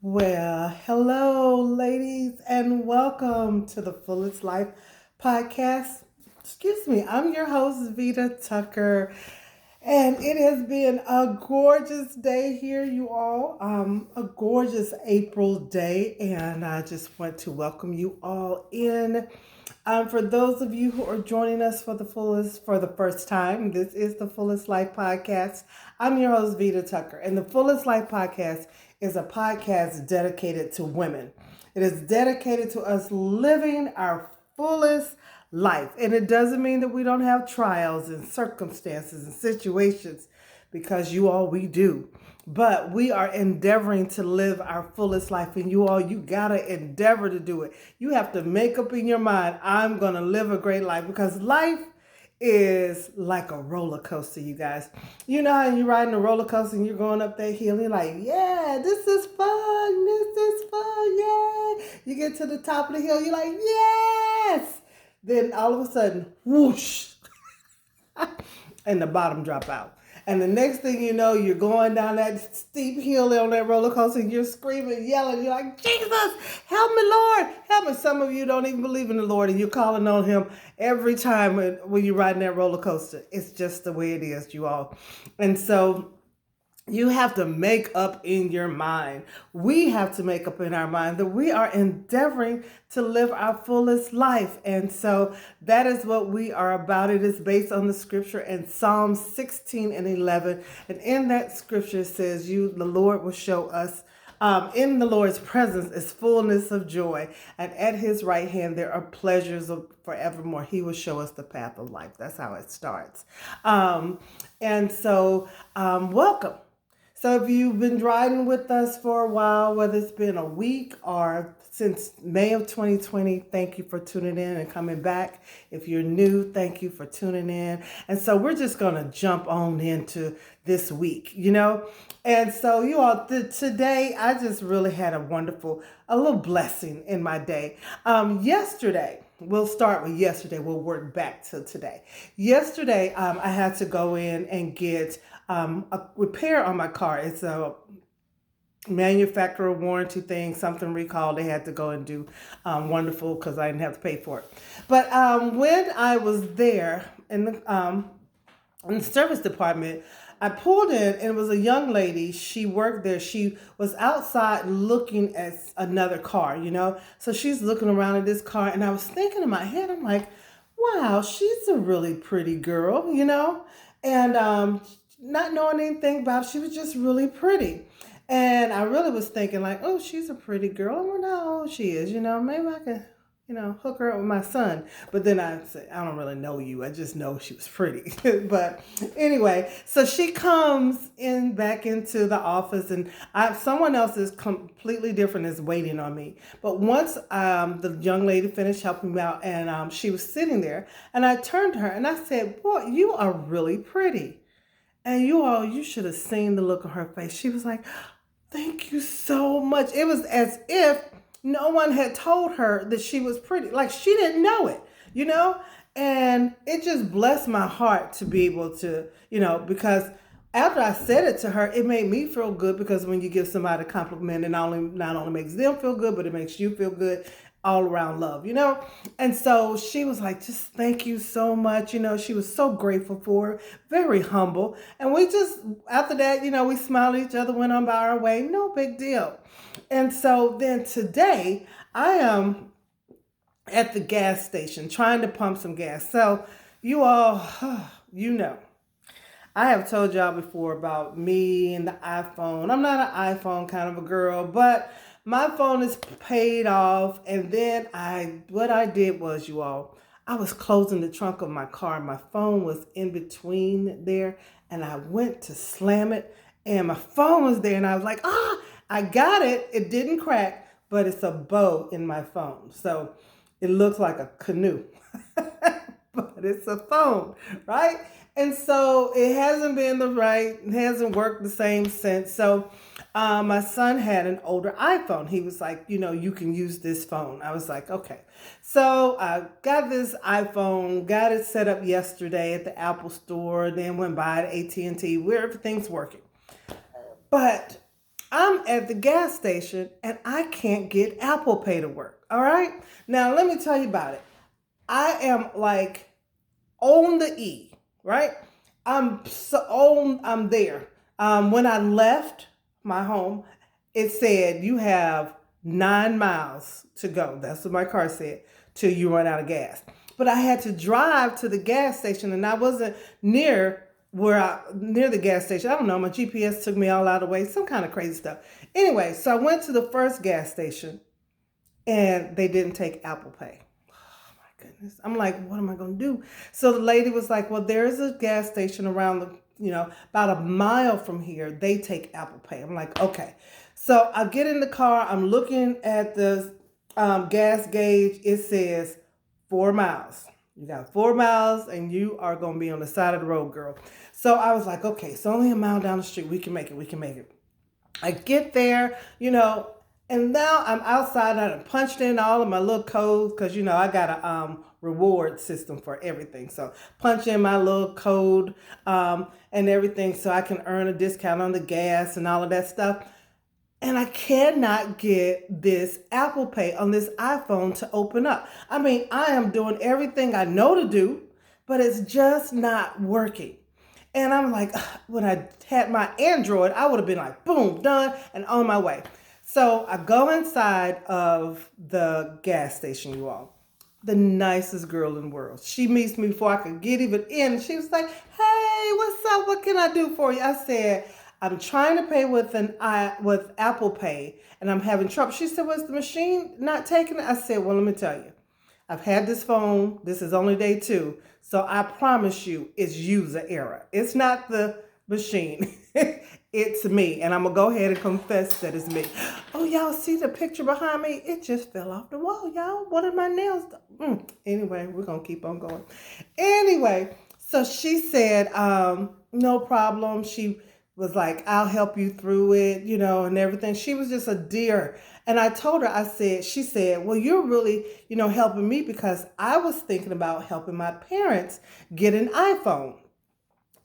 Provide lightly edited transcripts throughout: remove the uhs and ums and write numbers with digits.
Well, hello, ladies, and welcome to the Fullest Life podcast. Excuse me, I'm your host, Vita Tucker, and it has been a gorgeous day here, you all. A gorgeous April day, and I just want to welcome you all in. For those of you who are joining us for the first time, this is the Fullest Life Podcast. I'm your host, Vita Tucker, and the Fullest Life Podcast is a podcast dedicated to women. It is dedicated to us living our fullest life. And it doesn't mean that we don't have trials and circumstances and situations, because we do. But we are endeavoring to live our fullest life. And you gotta endeavor to do it. You have to make up in your mind, I'm gonna live a great life, because life is like a roller coaster, you guys. You know how you're riding a roller coaster and you're going up that hill, and you're like, yeah, this is fun, yeah. You get to the top of the hill, you're like, yes. Then all of a sudden, whoosh, and the bottom drop out. And the next thing you know, you're going down that steep hill on that roller coaster, and you're screaming, yelling. You're like, Jesus, help me, Lord, help me. Some of you don't even believe in the Lord, and you're calling on him every time when you're riding that roller coaster. It's just the way it is, you all. And so you have to make up in your mind. We have to make up in our mind that we are endeavoring to live our fullest life. And so that is what we are about. It is based on the scripture in Psalm 16 and 11. And in that scripture it says, the Lord will show us, in the Lord's presence is fullness of joy, and at his right hand there are pleasures of forevermore. He will show us the path of life. That's how it starts. Welcome. So if you've been riding with us for a while, whether it's been a week or since May of 2020, thank you for tuning in and coming back. If you're new, thank you for tuning in. And so we're just going to jump on into this week, And so you all, today I just really had a little blessing in my day. Yesterday, we'll start with yesterday. We'll work back to today. Yesterday, I had to go in and get a repair on my car. It's a manufacturer warranty thing, something recalled. They had to go and do wonderful, because I didn't have to pay for it. But when I was there in the service department, I pulled in, and it was a young lady. She worked there. She was outside looking at another car, So she's looking around at this car, and I was thinking in my head, I'm like, wow, she's a really pretty girl, And not knowing anything about it, she was just really pretty. And I really was thinking like, oh, she's a pretty girl. I wonder how old she is, maybe I could, hook her up with my son. But then I said, I don't really know you. I just know she was pretty. But anyway, so she comes back into the office, and someone else is completely different is waiting on me. But once the young lady finished helping me out, and she was sitting there, and I turned to her and I said, boy, you are really pretty. And you should have seen the look on her face. She was like, thank you so much. It was as if no one had told her that she was pretty. Like she didn't know it, And it just blessed my heart to be able to, because after I said it to her, it made me feel good, because when you give somebody a compliment, it not only makes them feel good, but it makes you feel good. All around love, And so she was like, just thank you so much. She was so grateful for it, very humble. And we just, after that, we smiled at each other, went on by our way, no big deal. And so then today I am at the gas station trying to pump some gas. So you all, I have told y'all before about me and the iPhone. I'm not an iPhone kind of a girl, but my phone is paid off. And then what I did was, you all, I was closing the trunk of my car. My phone was in between there, and I went to slam it, and my phone was there, and I was like, I got it. It didn't crack, but it's a bow in my phone. So it looks like a canoe, but it's a phone, right? And so it hasn't it hasn't worked the same since. So my son had an older iPhone. He was like, you can use this phone. I was like, okay. So I got this iPhone, got it set up yesterday at the Apple store, then went by to AT&T where everything's working. But I'm at the gas station and I can't get Apple Pay to work. All right. Now, let me tell you about it. I am like on the E, right? I'm there. When I left my home, it said you have 9 miles to go. That's what my car said, till you run out of gas. But I had to drive to the gas station, and I wasn't near the gas station. I don't know. My GPS took me all out of the way. Some kind of crazy stuff. Anyway, so I went to the first gas station, and they didn't take Apple Pay. Goodness. I'm like, what am I going to do? So the lady was like, well, there's a gas station around about a mile from here. They take Apple Pay. I'm like, okay. So I get in the car. I'm looking at the gas gauge. It says 4 miles. You got 4 miles and you are going to be on the side of the road, girl. So I was like, okay, it's only a mile down the street. We can make it. We can make it. I get there, and now I'm outside. I done punched in all of my little codes because, I got a reward system for everything. So punch in my little code and everything so I can earn a discount on the gas and all of that stuff. And I cannot get this Apple Pay on this iPhone to open up. I mean, I am doing everything I know to do, but it's just not working. And I'm like, when I had my Android, I would have been like, boom, done, and on my way. So I go inside of the gas station, you all. The nicest girl in the world. She meets me before I could get even in. She was like, hey, what's up? What can I do for you? I said, I'm trying to pay with Apple Pay, and I'm having trouble. She said, was the machine not taking it? I said, well, let me tell you. I've had this phone. This is only day 2. So I promise you it's user error. It's not the machine. It's me. And I'm going to go ahead and confess that it's me. Oh, y'all see the picture behind me? It just fell off the wall, y'all. What are my nails? Anyway, we're going to keep on going. Anyway, so she said, no problem. She was like, I'll help you through it, and everything. She was just a dear. And I told her, she said, well, you're really, helping me because I was thinking about helping my parents get an iPhone.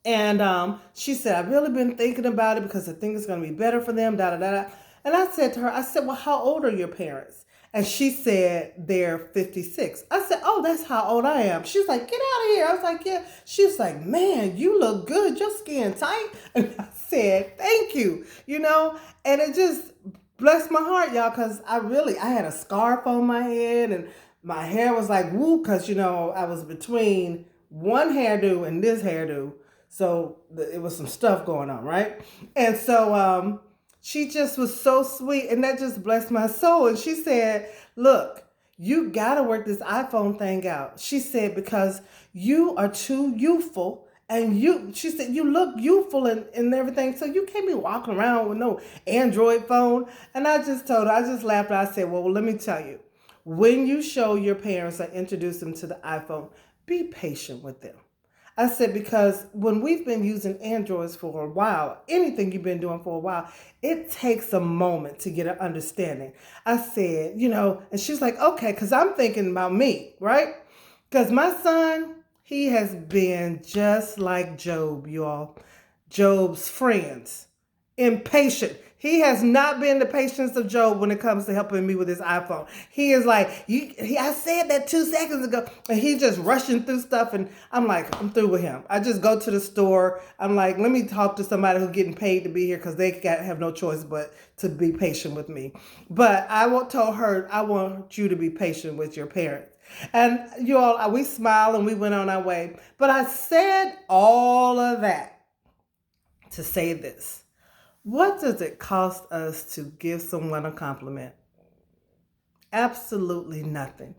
And she said, I've really been thinking about it because I think it's going to be better for them, da, da, da, da. And I said to her, well, how old are your parents? And she said, they're 56. I said, oh, that's how old I am. She's like, get out of here. I was like, yeah. She's like, man, you look good. Your skin tight. And I said, thank you, and it just blessed my heart, y'all, because I had a scarf on my head and my hair was like, woo, because, I was between one hairdo and this hairdo. So it was some stuff going on, right? And so she just was so sweet, and that just blessed my soul. And she said, look, you got to work this iPhone thing out. She said, because you are too youthful. And she said, you look youthful and everything, so you can't be walking around with no Android phone. And I just told her, I just laughed. I said, well, let me tell you, when you show your parents or introduce them to the iPhone, be patient with them. I said, because when we've been using Androids for a while, anything you've been doing for a while, it takes a moment to get an understanding. I said, and she's like, okay, because I'm thinking about me, right? Because my son, he has been just like Job, y'all. Job's friends. Impatient. He has not been the patience of Job when it comes to helping me with his iPhone. He is like, I said that 2 seconds ago. And he's just rushing through stuff. And I'm like, I'm through with him. I just go to the store. I'm like, let me talk to somebody who's getting paid to be here because they have no choice but to be patient with me. But I told her, I want you to be patient with your parents. And you all, we smiled and we went on our way. But I said all of that to say this. What does it cost us to give someone a compliment? Absolutely nothing.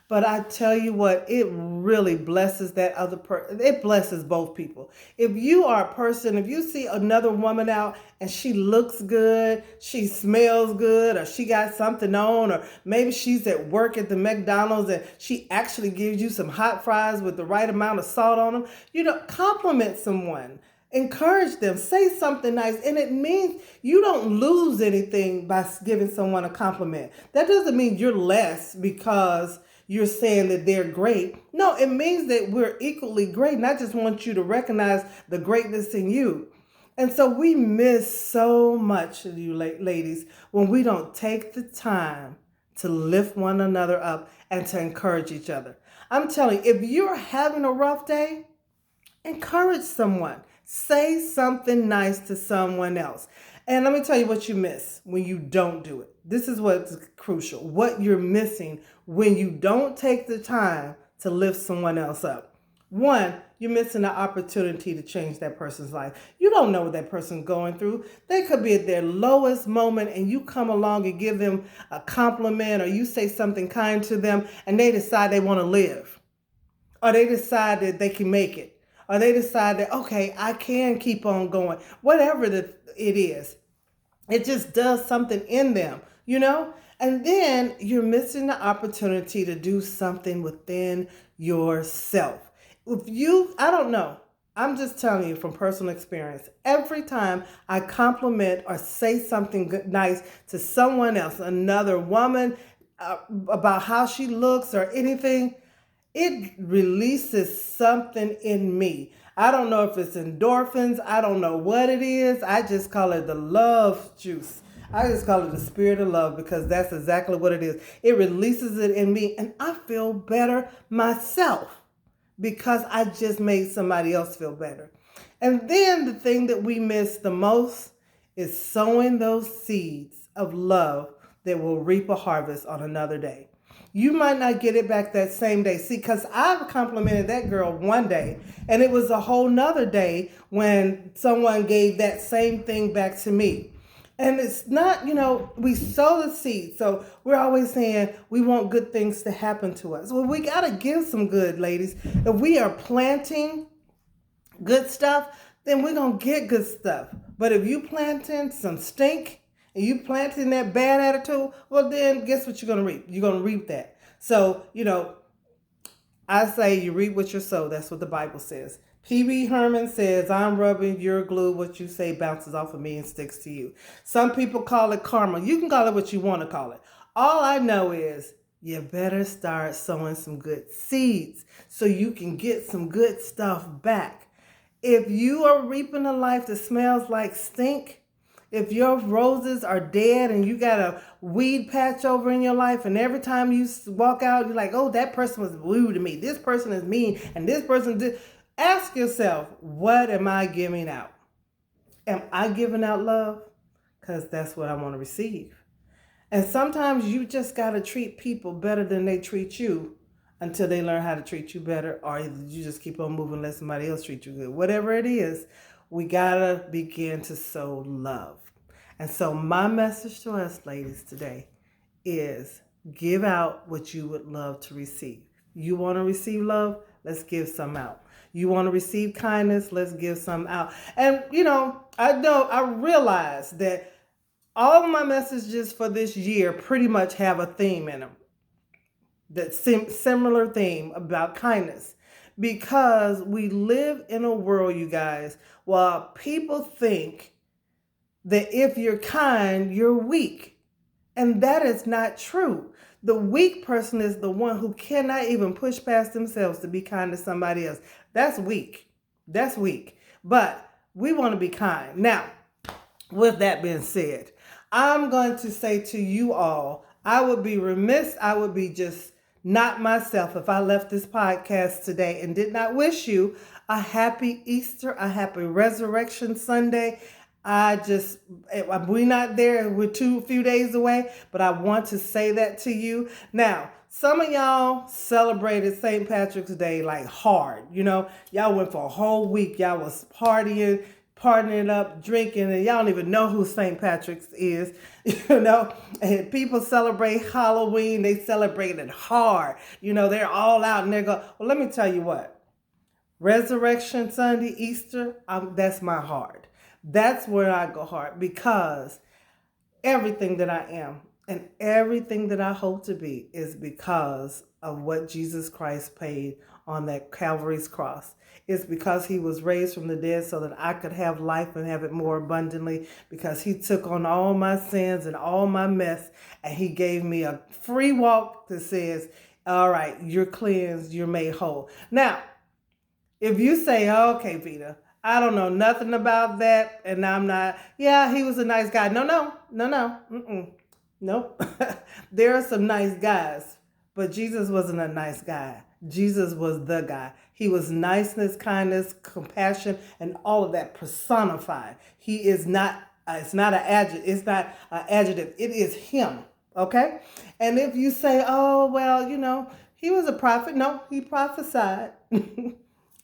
But I tell you what, it really blesses that other person. It blesses both people. If you are a person, if you see another woman out and she looks good, she smells good, or she got something on, or maybe she's at work at the McDonald's and she actually gives you some hot fries with the right amount of salt on them, compliment someone. Encourage them, say something nice, and it means you don't lose anything by giving someone a compliment. That doesn't mean you're less because you're saying that they're great. No, it means that we're equally great, and I just want you to recognize the greatness in you. And so we miss so much of you ladies when we don't take the time to lift one another up and to encourage each other. I'm telling you, if you're having a rough day, encourage someone. Say something nice to someone else. And let me tell you what you miss when you don't do it. This is what's crucial. What you're missing when you don't take the time to lift someone else up. One, you're missing the opportunity to change that person's life. You don't know what that person's going through. They could be at their lowest moment and you come along and give them a compliment or you say something kind to them and they decide they want to live. Or they decide that they can make it. Or they decide that, okay, I can keep on going. Whatever it is. It just does something in them, you know? And then you're missing the opportunity to do something within yourself. I don't know. I'm just telling you from personal experience. Every time I compliment or say something nice to someone else, another woman, about how she looks or anything, it releases something in me. I don't know if it's endorphins. I don't know what it is. I just call it the love juice. I just call it the spirit of love because that's exactly what it is. It releases it in me and I feel better myself because I just made somebody else feel better. And then the thing that we miss the most is sowing those seeds of love that will reap a harvest on another day. You might not get it back that same day. See, because I complimented that girl one day, and it was a whole nother day when someone gave that same thing back to me. And it's not, we sow the seed. So we're always saying we want good things to happen to us. Well, we got to give some good, ladies. If we are planting good stuff, then we're going to get good stuff. But if you planting some stink and you planting that bad attitude, well, then guess what you're going to reap? You're going to reap that. So, I say you reap what you sow. That's what the Bible says. P.B. Herman says, I'm rubbing your glue. What you say bounces off of me and sticks to you. Some people call it karma. You can call it what you want to call it. All I know is you better start sowing some good seeds so you can get some good stuff back. If you are reaping a life that smells like stink, if your roses are dead and you got a weed patch over in your life and every time you walk out, you're like, oh, that person was rude to me. This person is mean and this person did. Ask yourself, what am I giving out? Am I giving out love? Because that's what I want to receive. And sometimes you just got to treat people better than they treat you until they learn how to treat you better, or you just keep on moving, let somebody else treat you good. Whatever it is, we got to begin to sow love. And so my message to us ladies today is give out what you would love to receive. You want to receive love? Let's give some out. You want to receive kindness? Let's give some out. And, I realize that all of my messages for this year pretty much have a theme in them. That similar theme about kindness. Because we live in a world, you guys, while people think that if you're kind, you're weak. And that is not true. The weak person is the one who cannot even push past themselves to be kind to somebody else. That's weak. That's weak. But we want to be kind. Now, with that being said, I'm going to say to you all, I would be remiss, I would be just not myself if I left this podcast today and did not wish you a happy Easter, a happy Resurrection Sunday. We're not there. We're a few days away, but I want to say that to you. Now, some of y'all celebrated St. Patrick's Day like hard. Y'all went for a whole week. Y'all was partying up, drinking, and y'all don't even know who St. Patrick's is, and people celebrate Halloween. They celebrate it hard. They're all out and they're going, well, let me tell you what, Resurrection Sunday, Easter, that's my heart. That's where I go hard because everything that I am and everything that I hope to be is because of what Jesus Christ paid on that Calvary's cross. It's because he was raised from the dead so that I could have life and have it more abundantly, because he took on all my sins and all my mess and he gave me a free walk that says, all right, you're cleansed, you're made whole. Now, if you say, okay, Vita, I don't know nothing about that, and I'm not. Yeah, he was a nice guy. No, no, no, no. Mm-mm. Nope. There are some nice guys, but Jesus wasn't a nice guy. Jesus was the guy. He was niceness, kindness, compassion, and all of that personified. He is not. It's not an adjective. It's not an adjective. It is him. Okay. And if you say, "Oh well," he was a prophet. No, he prophesied.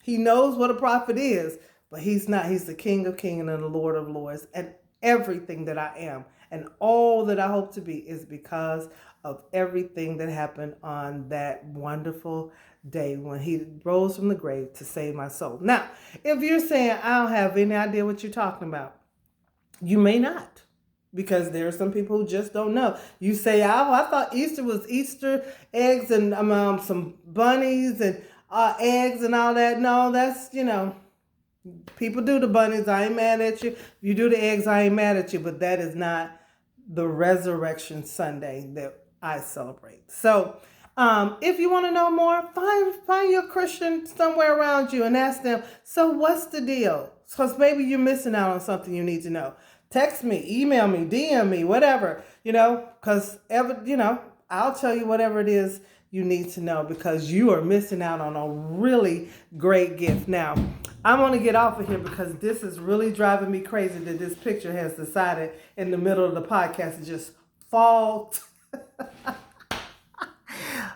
He knows what a prophet is, but he's not. He's the King of Kings and the Lord of Lords. And everything that I am and all that I hope to be is because of everything that happened on that wonderful day when he rose from the grave to save my soul. Now, if you're saying I don't have any idea what you're talking about, you may not. Because there are some people who just don't know. You say, "Oh, I thought Easter was Easter eggs and some bunnies and eggs and all that." No, that's, people do the bunnies. I ain't mad at you. If you do the eggs, I ain't mad at you. But that is not the Resurrection Sunday that I celebrate. So if you want to know more, find your Christian somewhere around you and ask them, so what's the deal? Because maybe you're missing out on something you need to know. Text me, email me, DM me, whatever, because I'll tell you whatever it is you need to know because you are missing out on a really great gift. Now, I'm going to get off of here because this is really driving me crazy that this picture has decided in the middle of the podcast to just fall.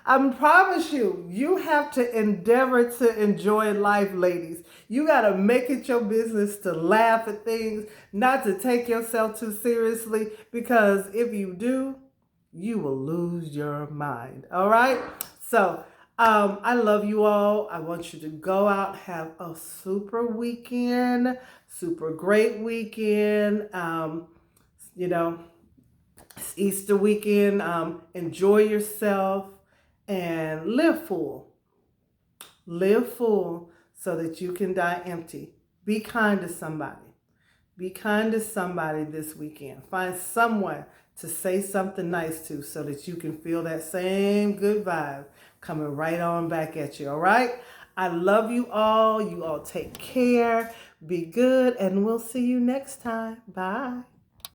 I promise you, you have to endeavor to enjoy life, ladies. You got to make it your business to laugh at things, not to take yourself too seriously, because if you do, you will lose your mind. All right? So, I love you all. I want you to go out, have a super weekend, super great weekend. It's Easter weekend. Enjoy yourself and live full. Live full so that you can die empty. Be kind to somebody. Be kind to somebody this weekend. Find someone to say something nice to so that you can feel that same good vibe coming right on back at you, all right? I love you all. You all take care. Be good, and we'll see you next time. Bye.